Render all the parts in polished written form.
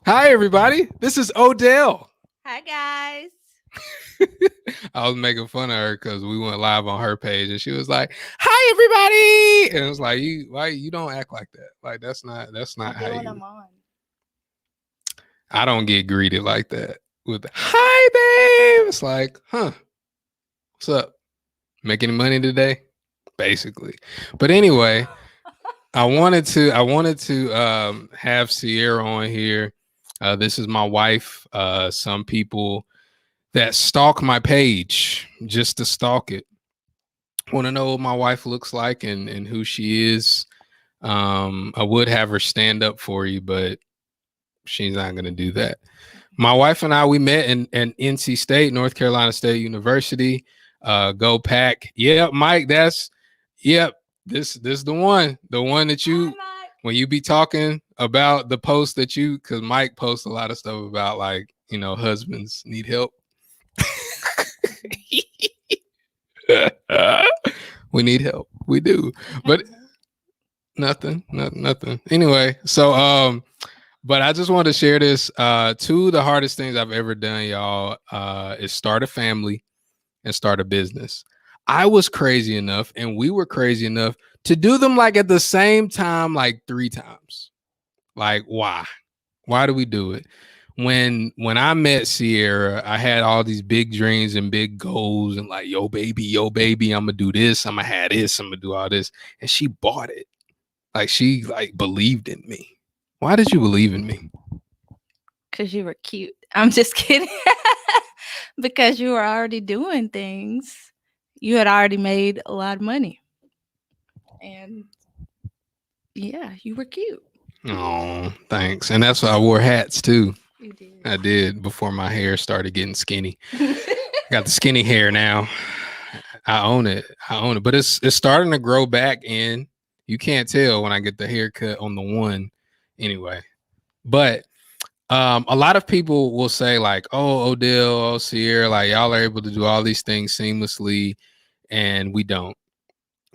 Hi, everybody. This is Odell. Hi guys. I was making fun of her because we went live on her page, and she was like, "Hi, everybody," and it was like, "You, why you don't act like that? Like that's not I how do when you." I'm on. I don't get greeted like that with "Hi, babe." It's like, huh, what's up? Make any money today? Basically, but anyway, I wanted to have Sierra on here. This is my wife. Some people that stalk my page just to stalk it want to know what my wife looks like and who she is. I would have her stand up for you, but she's not going to do that. My wife and I, we met in NC State, North Carolina State University. Go Pack. Yep, Mike, yep, this the one that Hi you, Mike. when you be talking about the post that you, because Mike posts a lot of stuff about, like, husbands need help. We need help. We do. What kind But of help? nothing. Anyway, so but I just wanted to share this. Two of the hardest things I've ever done, y'all, is start a family and start a business. I was crazy enough, and we were crazy enough to do them like at the same time, like three times. Like, why? Why do we do it? When I met Sierra, I had all these big dreams and big goals, and like, yo baby, I'm gonna do this, I'm gonna have this, I'm gonna do all this. And she bought it. Like, she like believed in me. Why did you believe in me? Because you were cute. I'm just kidding. Because you were already doing things. You had already made a lot of money. And yeah, you were cute. Oh, thanks. And that's why I wore hats too. You did. I did before my hair started getting skinny. Got the skinny hair now. I own it. I own it. But it's starting to grow back in. You can't tell when I get the haircut on the one anyway. But a lot of people will say, like, oh, Odell, oh, Sierra, like, y'all are able to do all these things seamlessly, and we don't.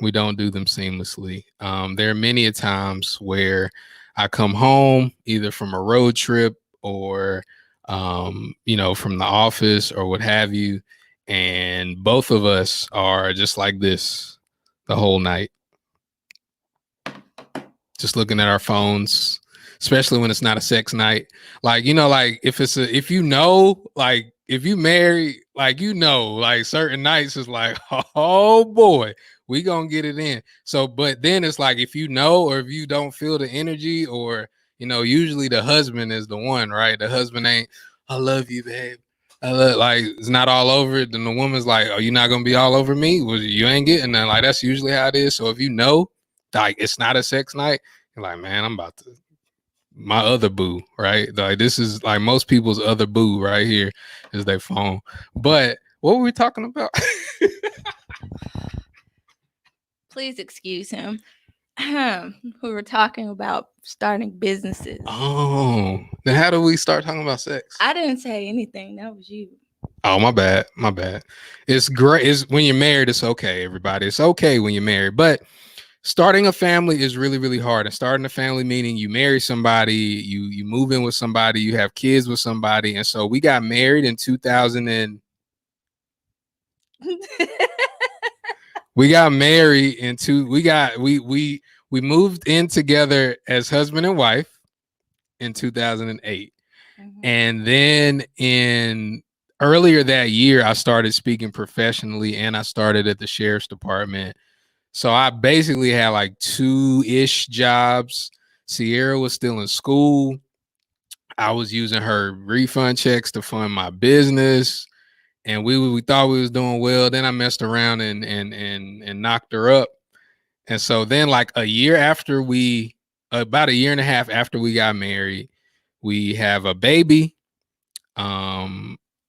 We don't do them seamlessly. There are many a times where I come home either from a road trip or from the office or what have you, and both of us are just like this the whole night, just looking at our phones, especially when it's not a sex night. Like, like, if like, if you marry, like, like, certain nights is like, oh boy, we gonna get it in. So, but then it's like, if you know, or if you don't feel the energy, or usually the husband is the one, right? The husband ain't, I love you, babe. I love, like, it's not all over it. Then the woman's like, "Are you not gonna be all over me? Well, you ain't getting that." Like, that's usually how it is. So if you know, like, it's not a sex night, you're like, man, I'm about to, my other boo, right? Like, this is like most people's other boo right here is their phone. But what were we talking about? Please excuse him. We were talking about starting businesses. Oh, then how do we start talking about sex? I didn't say anything. That was you. Oh, my bad. My bad. It's great. It's when you're married, it's okay, everybody. It's okay when you're married. But starting a family is really, really hard. And starting a family meaning you marry somebody, you move in with somebody, you have kids with somebody. And so we got married in 2000, and we got married into we moved in together as husband and wife in 2008. Mhm. And then in earlier that year, I started speaking professionally, and I started at the sheriff's department. So I basically had like two-ish jobs. Sierra was still in school. I was using her refund checks to fund my business, and we thought we was doing well. Then I messed around and knocked her up. And so then, like, about a year and a half after we got married, we have a baby. I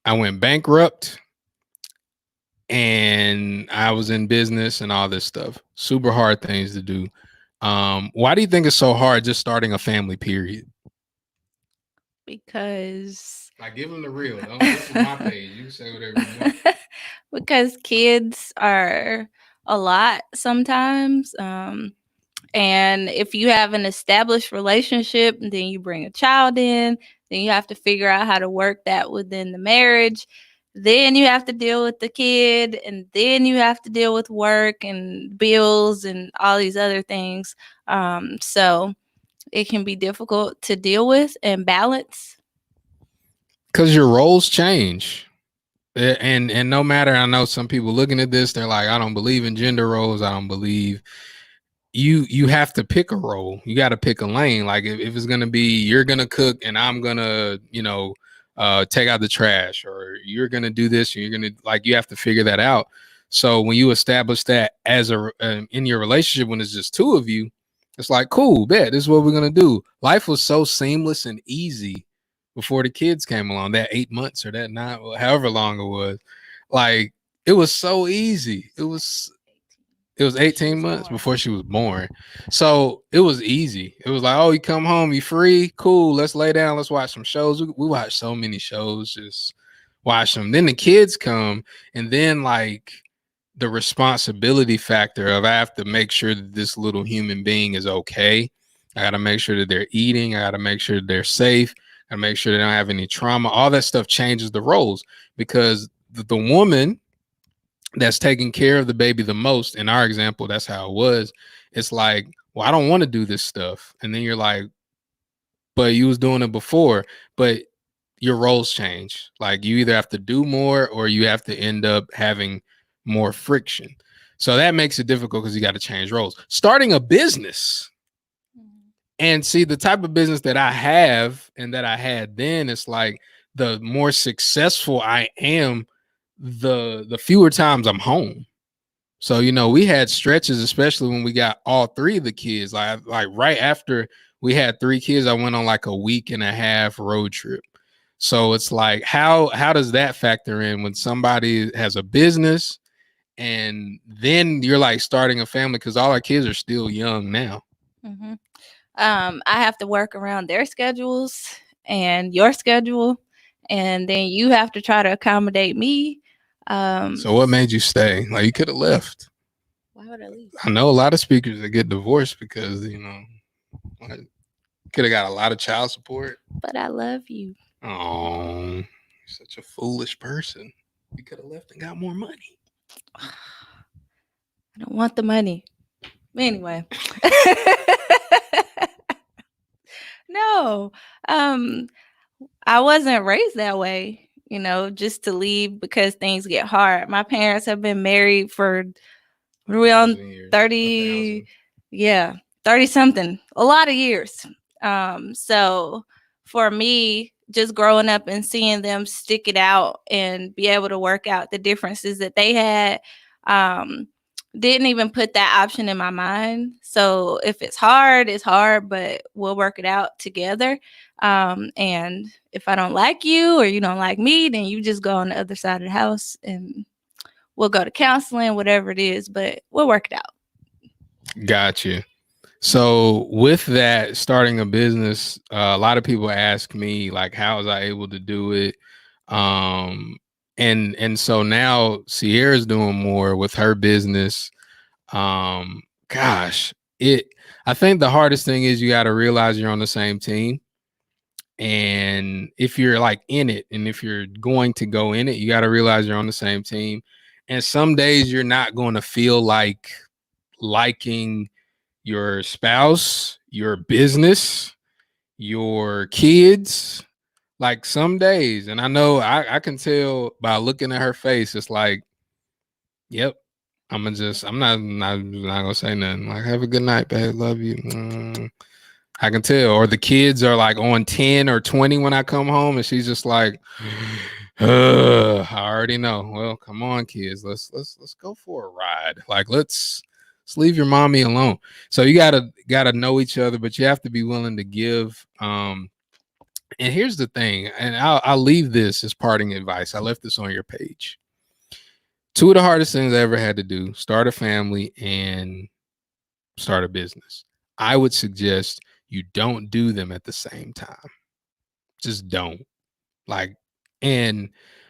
went bankrupt, and I was in business and all this stuff. Super hard things to do. Why do you think it's so hard just starting a family? Period. Because Like, give them the real. This is my page. You can say whatever you want. because kids are a lot sometimes. And if you have an established relationship and then you bring a child in, then you have to figure out how to work that within the marriage. Then you have to deal with the kid, and then you have to deal with work and bills and all these other things. So it can be difficult to deal with and balance. Because your roles change. And no matter, I know some people looking at this, they're like, I don't believe in gender roles. I don't believe you have to pick a role. You got to pick a lane. Like if it's gonna be you're gonna cook and I'm gonna take out the trash, or you're gonna do this and you're gonna, like, you have to figure that out. So when you establish that as a in your relationship, when it's just two of you, it's like, cool, bet this is what we're gonna do. Life was so seamless and easy before the kids came along. That 8 months or that nine, however long it was, like, it was so easy. It was 18 months before she was born. So it was easy. It was like, oh, you come home, you free, cool, let's lay down, let's watch some shows. We watch so many shows, just watch them. Then the kids come, and then, like, the responsibility factor of, I have to make sure that this little human being is okay. I got to make sure that they're eating. I got to make sure that they're safe. I got to make sure they don't have any trauma. All that stuff changes the roles, because the woman that's taking care of the baby the most, in our example, that's how it was. It's like, well, I don't want to do this stuff. And then you're like, but you was doing it before. But your roles change. Like, you either have to do more or you have to end up having more friction. So that makes it difficult because you got to change roles. Starting a business, and see, the type of business that I have and that I had then, it's like, the more successful I am, the fewer times I'm home. So, we had stretches, especially when we got all three of the kids. Like right after we had three kids, I went on like a week and a half road trip. So it's like, how does that factor in when somebody has a business and then you're like starting a family, because all our kids are still young now. Mm-hmm. I have to work around their schedules and your schedule, and then you have to try to accommodate me. So what made you stay? Like, you could have left. Why would I leave? I know a lot of speakers that get divorced because, could have got a lot of child support. But I love you. Oh, such a foolish person. You could have left and got more money. I don't want the money. Anyway. No. I wasn't raised that way, just to leave because things get hard. My parents have been married for around 30, yeah, 30 something, a lot of years. So for me, just growing up and seeing them stick it out and be able to work out the differences that they had, didn't even put that option in my mind. So if it's hard, but we'll work it out together. And if I don't like you or you don't like me, then you just go on the other side of the house and we'll go to counseling, whatever it is, but we'll work it out. Gotcha. So with that, starting a business, a lot of people ask me, like, how was I able to do it? And so now Sierra's doing more with her business. Gosh, I think the hardest thing is you got to realize you're on the same team. And if you're like in it, and if you're going to go in it, you got to realize you're on the same team. And some days you're not going to feel like liking your spouse, your business, your kids. Like, some days, and I know I can tell by looking at her face, it's like, yep, I'm not gonna say nothing. Like, have a good night, babe, love you. I can tell. Or the kids are like on 10 or 20 when I come home, and she's just like, I already know. Well, come on, kids, let's go for a ride. Like, let's leave your mommy alone. So you gotta know each other, but you have to be willing to give. And here's the thing, and I'll leave this as parting advice. I left this on your page. Two of the hardest things I ever had to do: start a family and start a business. I would suggest you don't do them at the same time. Just don't. Like, and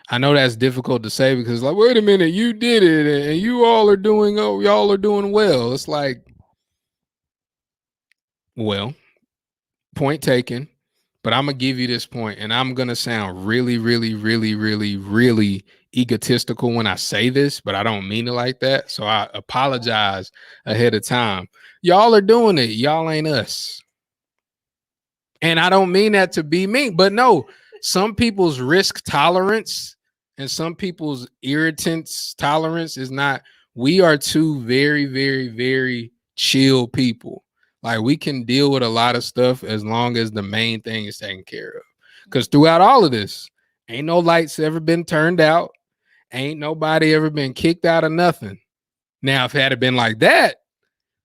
I know that's difficult to say because, like, wait a minute, you did it and y'all are doing well. It's like, Well, point taken. But I'm gonna give you this point, and I'm gonna sound really, really, really, really, really egotistical when I say this, but I don't mean it like that. So I apologize ahead of time. Y'all are doing it. Y'all ain't us. And I don't mean that to be mean, but no, some people's risk tolerance and some people's irritants tolerance is not. We are two very, very, very chill people. Like we can deal with a lot of stuff as long as the main thing is taken care of. Because throughout all of this, ain't no lights ever been turned out. Ain't nobody ever been kicked out of nothing. Now, if it had been like that,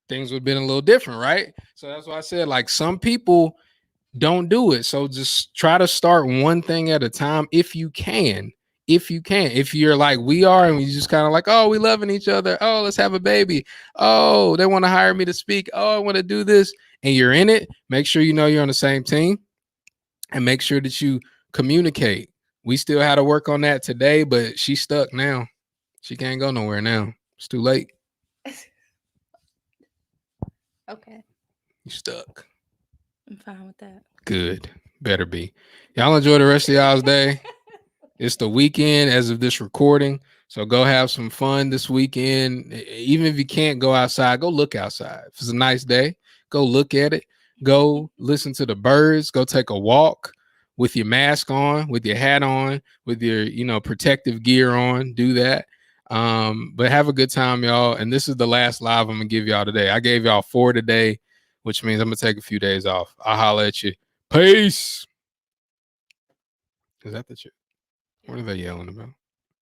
things would have been a little different, right? So that's why I said, like, some people don't do it. So just try to start one thing at a time if you can. If you can. If you're like we are and we just kind of like, oh, we loving each other. Oh, let's have a baby. Oh, they want to hire me to speak. Oh, I want to do this. And you're in it. Make sure you know you're on the same team and make sure that you communicate. We still had to work on that today, but she's stuck now. She can't go nowhere now. It's too late. Okay. You stuck. I'm fine with that. Good. Better be. Y'all enjoy the rest of y'all's day. It's the weekend as of this recording. So go have some fun this weekend. Even if you can't go outside, go look outside. If it's a nice day, go look at it. Go listen to the birds. Go take a walk with your mask on, with your hat on, with your, protective gear on. Do that. But have a good time, y'all. And this is the last live I'm gonna give y'all today. I gave y'all 4 today, which means I'm gonna take a few days off. I'll holler at you. Peace. Is that the chick? What are they yelling about?